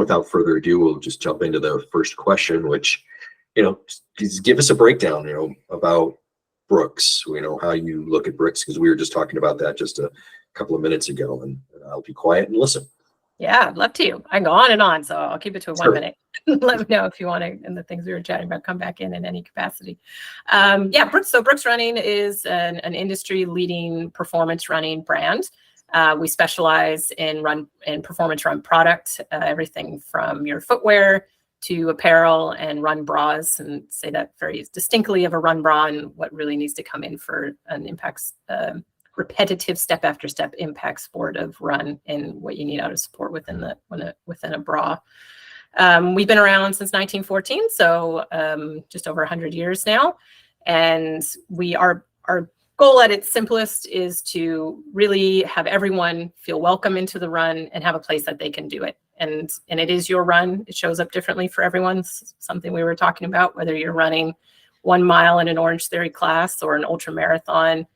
without further ado, we'll just jump into the first question, which, just give us a breakdown, about Brooks, how you look at Brooks, because we were just talking about that just a couple of minutes ago, and I'll be quiet and listen. Yeah, I'd love to. I can go on and on, so I'll keep it to a Sure. 1 minute. Let me know if you want to, and the things we were chatting about come back in any capacity. Yeah, Brooks. So Brooks Running is an industry-leading performance running brand. We specialize in performance run product, everything from your footwear to apparel and run bras, and say that very distinctly of a run bra and what really needs to come in for an impacts repetitive step after step impact sport of run, and what you need out of support within a bra. We've been around since 1914, so just over 100 years now, and our goal at its simplest is to really have everyone feel welcome into the run and have a place that they can do it. And it is your run. It shows up differently for everyone. It's something we were talking about, whether you're running 1 mile in an Orange Theory class or an ultra marathon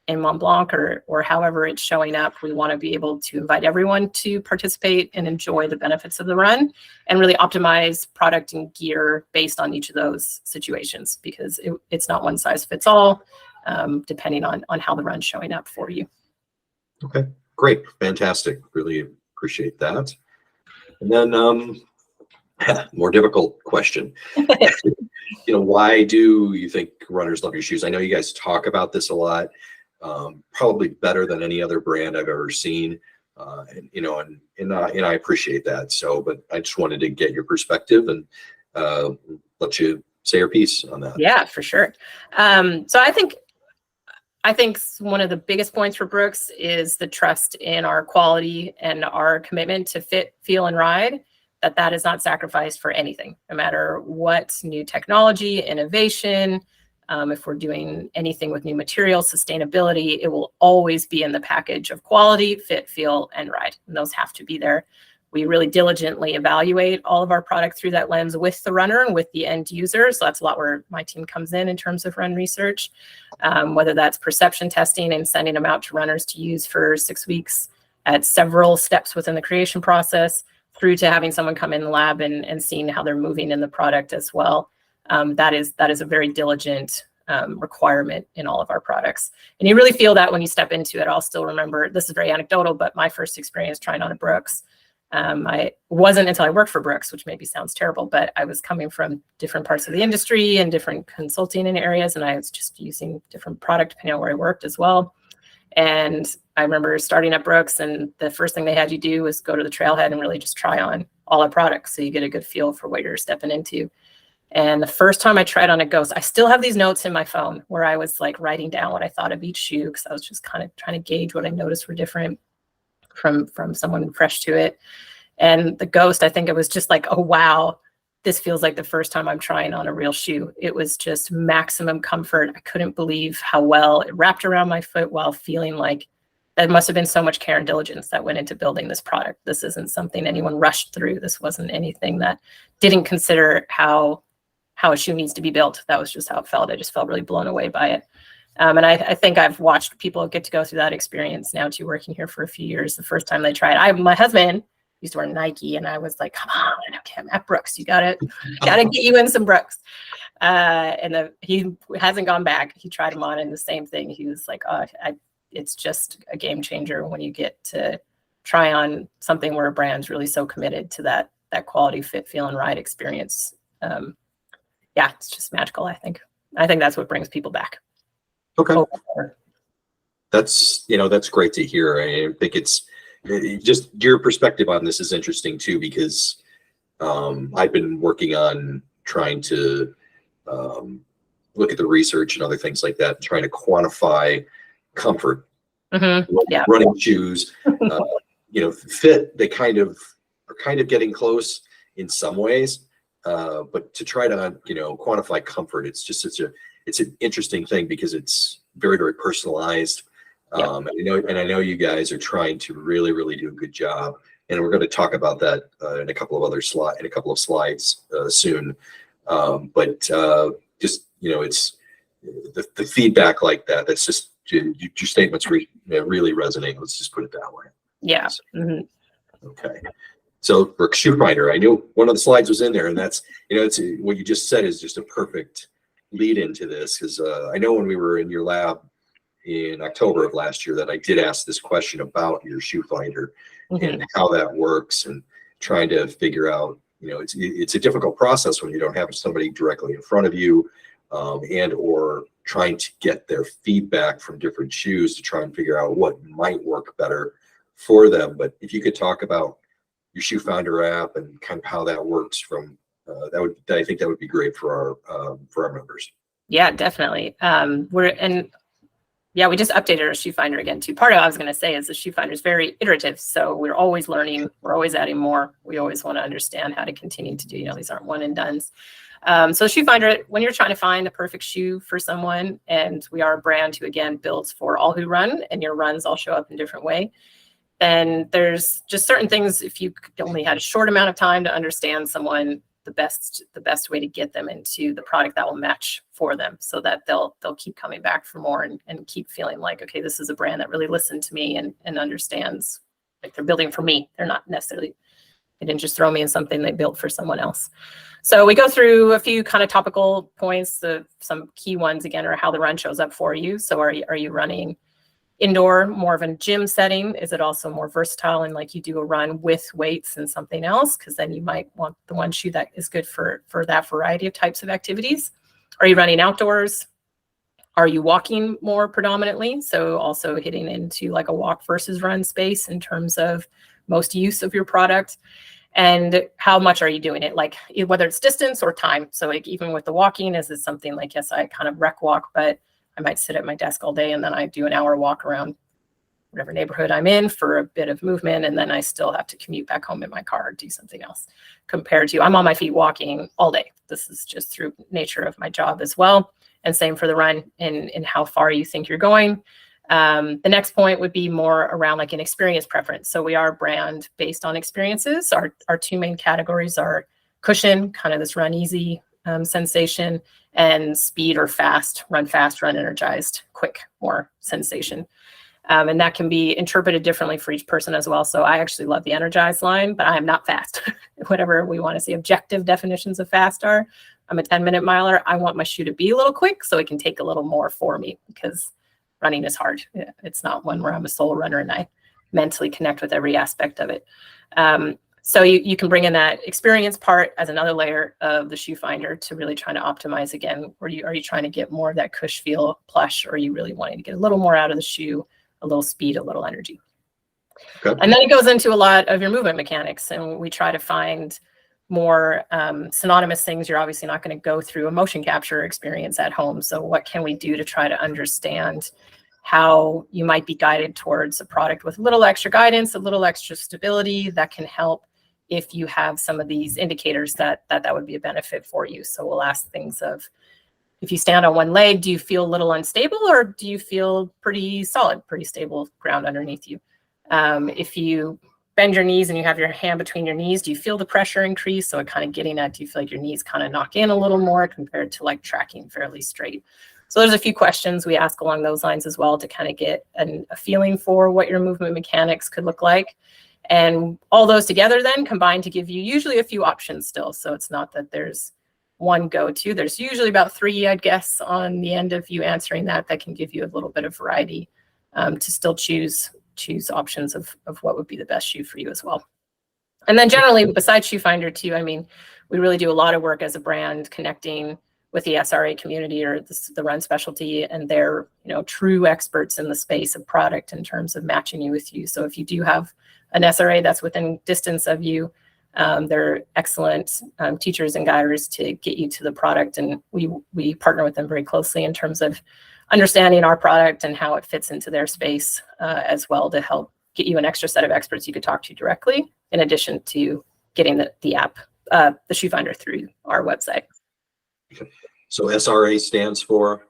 in Mont Blanc, or however it's showing up. We want to be able to invite everyone to participate and enjoy the benefits of the run, and really optimize product and gear based on each of those situations, because it's not one size fits all, depending on how the run's showing up for you. Okay, great, fantastic. Really appreciate that. And then more difficult question. Why do you think runners love your shoes? I know you guys talk about this a lot. Probably better than any other brand I've ever seen, and I appreciate that. So, but I just wanted to get your perspective and let you say your piece on that. Yeah, for sure. So I think one of the biggest points for Brooks is the trust in our quality and our commitment to fit, feel, and ride. That is not sacrificed for anything, no matter what new technology, innovation. If we're doing anything with new materials, sustainability, it will always be in the package of quality, fit, feel, and ride. And those have to be there. We really diligently evaluate all of our product through that lens with the runner and with the end user. So that's a lot where my team comes in terms of run research, whether that's perception testing and sending them out to runners to use for 6 weeks at several steps within the creation process, through to having someone come in the lab and seeing how they're moving in the product as well. That is a very diligent requirement in all of our products. And you really feel that when you step into it. I'll still remember, this is very anecdotal, but my first experience trying on a Brooks, I wasn't until I worked for Brooks, which maybe sounds terrible, but I was coming from different parts of the industry and different consulting in areas, and I was just using different product depending on where I worked as well. And I remember starting at Brooks, and the first thing they had you do was go to the trailhead and really just try on all our products, so you get a good feel for what you're stepping into. And the first time I tried on a Ghost, I still have these notes in my phone where I was like writing down what I thought of each shoe, because I was just kind of trying to gauge what I noticed were different from someone fresh to it. And the Ghost, I think it was just like, oh, wow, this feels like the first time I'm trying on a real shoe. It was just maximum comfort. I couldn't believe how well it wrapped around my foot, while feeling like that must have been so much care and diligence that went into building this product. This isn't something anyone rushed through. This wasn't anything that didn't consider how a shoe needs to be built. That was just how it felt. I just felt really blown away by it. And I think I've watched people get to go through that experience now too, working here for a few years. The first time they tried, my husband used to wear Nike, and I was like, come on, okay, I'm at Brooks. You gotta get you in some Brooks. And he hasn't gone back. He tried them on, and the same thing. He was like, oh, it's just a game changer when you get to try on something where a brand's really so committed to that quality, fit, feel, and ride experience. Yeah, it's just magical. I think that's what brings people back. Okay. That's great to hear. I think it's just your perspective on this is interesting too, because I've been working on trying to look at the research and other things like that, trying to quantify comfort. Mm-hmm. Yeah. Running shoes, fit, they are kind of getting close in some ways, but to try to quantify comfort, it's an interesting thing, because it's very, very personalized. Yeah. And I know you guys are trying to really, really do a good job, and we're going to talk about that in a couple of slides soon. But just it's the feedback like that. That's just your statements really resonate. Let's just put it that way. Yeah. So, mm-hmm. Okay. So for shoe finder, I knew one of the slides was in there, and that's, it's what you just said is just a perfect lead into this, because I know when we were in your lab in October of last year that I did ask this question about your shoe finder and how that works, and trying to figure out, it's a difficult process when you don't have somebody directly in front of you, and or trying to get their feedback from different shoes to try and figure out what might work better for them. But if you could talk about your shoe finder app and kind of how that works from I think that would be great for our members. Yeah, definitely. We just updated our shoe finder again too. Part of what I was going to say is the shoe finder is very iterative. So we're always learning, we're always adding more. We always want to understand how to continue to do, these aren't one and dones. So shoe finder, when you're trying to find the perfect shoe for someone, and we are a brand who again builds for all who run, and your runs all show up in different way. And there's just certain things, if you only had a short amount of time to understand someone, the best way to get them into the product that will match for them, so that they'll keep coming back for more, and keep feeling like, okay, this is a brand that really listened to me and understands, like they're building for me. They're not necessarily, they didn't just throw me in something they built for someone else. So we go through a few kind of topical points. Some key ones again are how the run shows up for you. So are you running indoor, more of a gym setting? Is it also more versatile, and like you do a run with weights and something else? Because then you might want the one shoe that is good for that variety of types of activities. Are you running outdoors? Are you walking more predominantly? So also hitting into like a walk versus run space in terms of most use of your product. And how much are you doing it? Like whether it's distance or time. So like even with the walking, is it something like, yes, I kind of rec walk, but I might sit at my desk all day and then I do an hour walk around whatever neighborhood I'm in for a bit of movement, and then I still have to commute back home in my car or do something else, compared to I'm on my feet walking all day. This is just through nature of my job as well. And same for the run, and how far you think you're going. The next point would be more around like an experience preference. So we are a brand based on experiences. Our two main categories are cushion, kind of this run easy sensation, and speed or fast, run energized, quick, more sensation. And that can be interpreted differently for each person as well. So I actually love the energized line, but I am not fast. Whatever we want to see objective definitions of fast are. I'm a 10-minute miler. I want my shoe to be a little quick so it can take a little more for me, because running is hard. It's not one where I'm a solo runner and I mentally connect with every aspect of it. So you can bring in that experience part as another layer of the shoe finder to really trying to optimize again. Are you trying to get more of that cush feel, plush, or are you really wanting to get a little more out of the shoe, a little speed, a little energy? Okay. And then it goes into a lot of your movement mechanics, and we try to find more synonymous things. You're obviously not going to go through a motion capture experience at home. So what can we do to try to understand how you might be guided towards a product with a little extra guidance, a little extra stability that can help if you have some of these indicators that would be a benefit for you. So we'll ask things of, if you stand on one leg, do you feel a little unstable, or do you feel pretty solid, pretty stable ground underneath you? If you bend your knees and you have your hand between your knees, do you feel the pressure increase? So it kind of getting at, do you feel like your knees kind of knock in a little more compared to like tracking fairly straight? So there's a few questions we ask along those lines as well to kind of get a feeling for what your movement mechanics could look like. And all those together then combine to give you usually a few options still. So it's not that there's one go-to. There's usually about 3, I'd guess, on the end of you answering that can give you a little bit of variety to still choose options of what would be the best shoe for you as well. And then generally, besides Shoe Finder too, I mean, we really do a lot of work as a brand connecting with the SRA community or the run specialty, and they're true experts in the space of product in terms of matching you with you. So if you do have an SRA that's within distance of you, they're excellent teachers and guiders to get you to the product, and we partner with them very closely in terms of understanding our product and how it fits into their space as well, to help get you an extra set of experts you could talk to directly, in addition to getting the app, the Shoe Finder, through our website. So SRA stands for?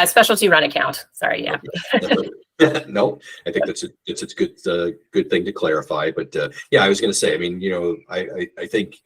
Specialty Run Account. Sorry, yeah. Okay. No, I think it's a good thing to clarify. But yeah, I was going to say, I mean, I think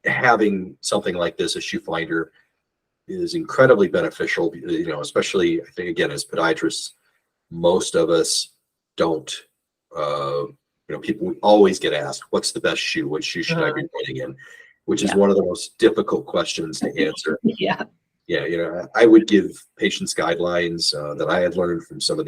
having something like this, a Shoe Finder, is incredibly beneficial. Especially, I think, again, as podiatrists, most of us don't people always get asked, what's the best shoe? What shoe should I be running in? Which is one of the most difficult questions to answer. Yeah. Yeah, I would give patients guidelines that I had learned from some of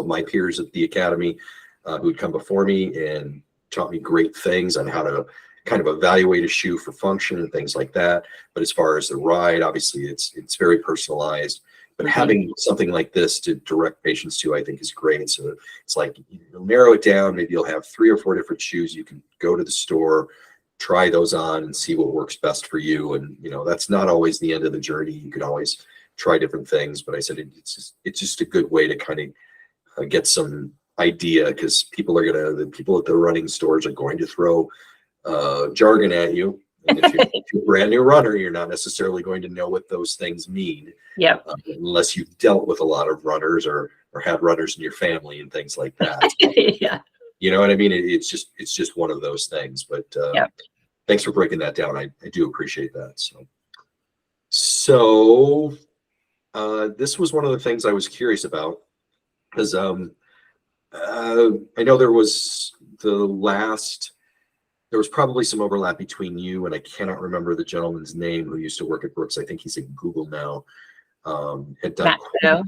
my peers at the academy who had come before me and taught me great things on how to kind of evaluate a shoe for function and things like that. But as far as the ride, obviously it's very personalized. But having something like this to direct patients to, I think, is great. So it's like, you'll narrow it down. Maybe you'll have 3 or 4 different shoes. You can go to the store, try those on, and see what works best for you. And that's not always the end of the journey. You can always try different things. But I said it's just a good way to kind of get some idea, because the people at the running stores are going to throw jargon at you. And if you're a brand new runner, you're not necessarily going to know what those things mean. Yeah. Unless you've dealt with a lot of runners or had runners in your family and things like that. Yeah. You know what I mean? It's just one of those things. But thanks for breaking that down. I do appreciate that. So this was one of the things I was curious about, because I know there was probably some overlap between you and I cannot remember the gentleman's name who used to work at Brooks. I think he's at Google now. Had done Matt Trudeau.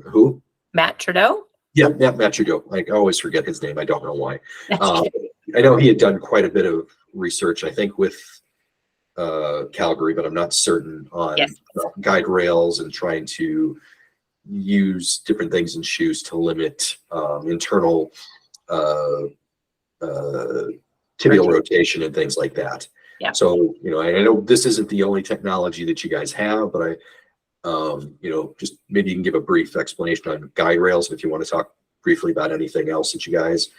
Who? Matt Trudeau. Yeah, Matt Trudeau. I always forget his name. I don't know why. I know he had done quite a bit of research, I think, with Calgary, but I'm not certain on guide rails and trying to use different things in shoes to limit internal tibial rotation and things like that. Yeah. So, I know this isn't the only technology that you guys have, but just maybe you can give a brief explanation on guide rails. If you want to talk briefly about anything else that you guys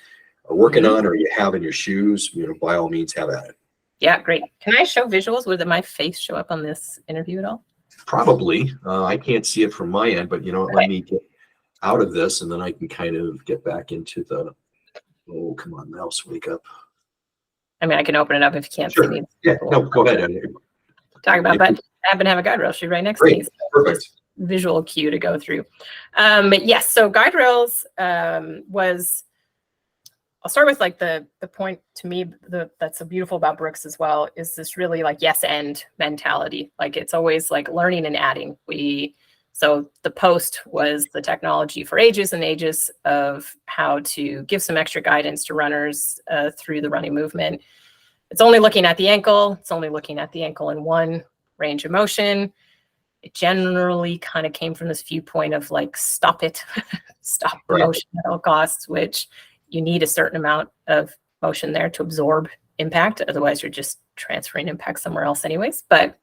are working on or you have in your shoes, by all means, have at it. Yeah, great. Can I show visuals? Would my face show up on this interview at all? Probably. I can't see it from my end, but let me get out of this and then I can kind of get back into the, oh, come on, mouse, wake up. I mean, I can open it up if you can't see me. Yeah, no, go ahead. Talk about, but I happen to have a guide rail shoe right next to me. So perfect. Visual cue to go through. Yes, so guide rails was, I'll start with like the point to me that's so beautiful about Brooks as well, is this really like yes and mentality. Like it's always like learning and adding. So the post was the technology for ages and ages of how to give some extra guidance to runners through the running movement. It's only looking at the ankle. It's only looking at the ankle in one range of motion. It generally kind of came from this viewpoint of like, stop it, stop the motion at all costs, which you need a certain amount of motion there to absorb impact. Otherwise, you're just transferring impact somewhere else anyways. But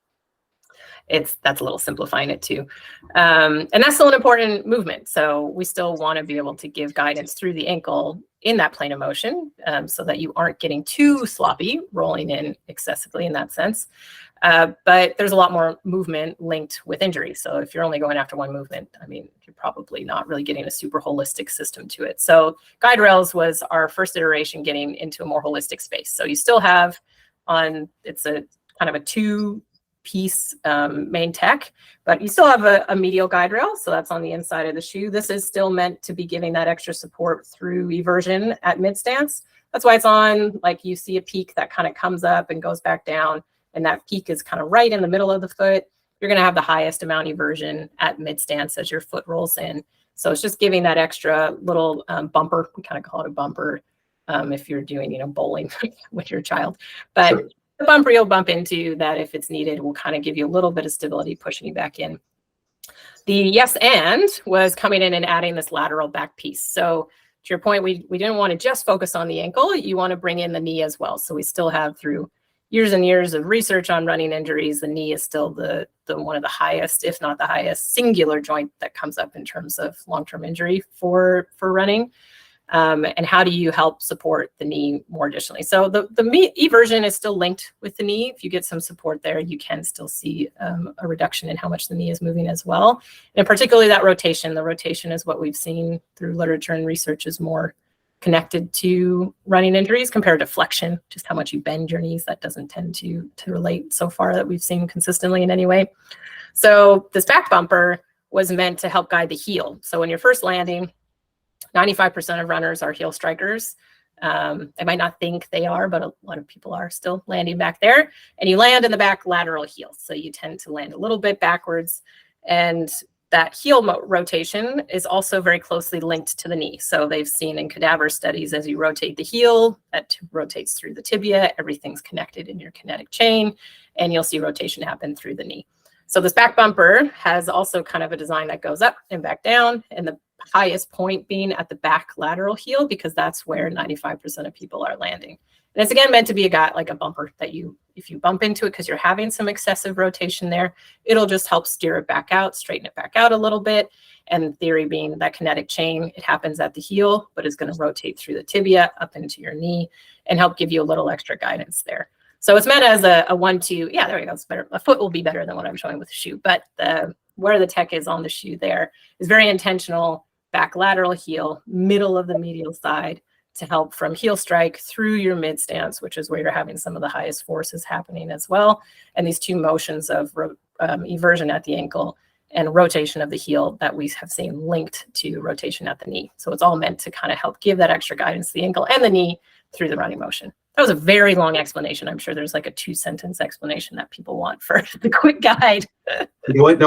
that's a little simplifying it too. And that's still an important movement. So we still want to be able to give guidance through the ankle in that plane of motion so that you aren't getting too sloppy, rolling in excessively in that sense. But there's a lot more movement linked with injury. So if you're only going after one movement, I mean, you're probably not really getting a super holistic system to it. So guide rails was our first iteration getting into a more holistic space. So you still have it's a kind of a two-piece main tech, but you still have a medial guide rail. So that's on the inside of the shoe. This is still meant to be giving that extra support through eversion at mid stance. That's why it's on, like you see a peak that kind of comes up and goes back down. And that peak is kind of right in the middle of the foot. You're going to have the highest amount eversion at mid stance as your foot rolls in. So it's just giving that extra little bumper. We kind of call it a bumper if you're doing, bowling with your child. But sure, the bumper you'll bump into that if it's needed will kind of give you a little bit of stability, pushing you back in. The yes and was coming in and adding this lateral back piece. So to your point, we didn't want to just focus on the ankle. You want to bring in the knee as well. So we still have, through years and years of research on running injuries, the knee is still the one of the highest, if not the highest, singular joint that comes up in terms of long-term injury for running. And how do you help support the knee more additionally? So the eversion is still linked with the knee. If you get some support there, you can still see a reduction in how much the knee is moving as well. And particularly that rotation. The rotation is what we've seen through literature and research is more connected to running injuries compared to flexion, just how much you bend your knees. That doesn't tend to relate so far that we've seen consistently in any way. So this back bumper was meant to help guide the heel. So when you're first landing, 95% of runners are heel strikers. I might not think they are, but a lot of people are still landing back there. And you land in the back lateral heel. So you tend to land a little bit backwards. And that heel rotation is also very closely linked to the knee. So they've seen in cadaver studies, as you rotate the heel, that rotates through the tibia, everything's connected in your kinetic chain, and you'll see rotation happen through the knee. So this back bumper has also kind of a design that goes up and back down, and the highest point being at the back lateral heel, because that's where 95% of people are landing. And it's again meant to be like a bumper that if you bump into it because you're having some excessive rotation there, it'll just help steer it back out, straighten it back out a little bit. And theory being that kinetic chain, it happens at the heel, but is going to rotate through the tibia up into your knee and help give you a little extra guidance there. So it's meant as a 1-2. Yeah, there we go. It's better. A foot will be better than what I'm showing with the shoe, but where the tech is on the shoe there is very intentional. Back lateral heel, middle of the medial side, to help from heel strike through your mid stance, which is where you're having some of the highest forces happening as well. And these two motions of eversion at the ankle and rotation of the heel that we have seen linked to rotation at the knee. So it's all meant to kind of help give that extra guidance to the ankle and the knee through the running motion. That was a very long explanation. I'm sure there's like a 2-sentence explanation that people want for the quick guide. You know what? No,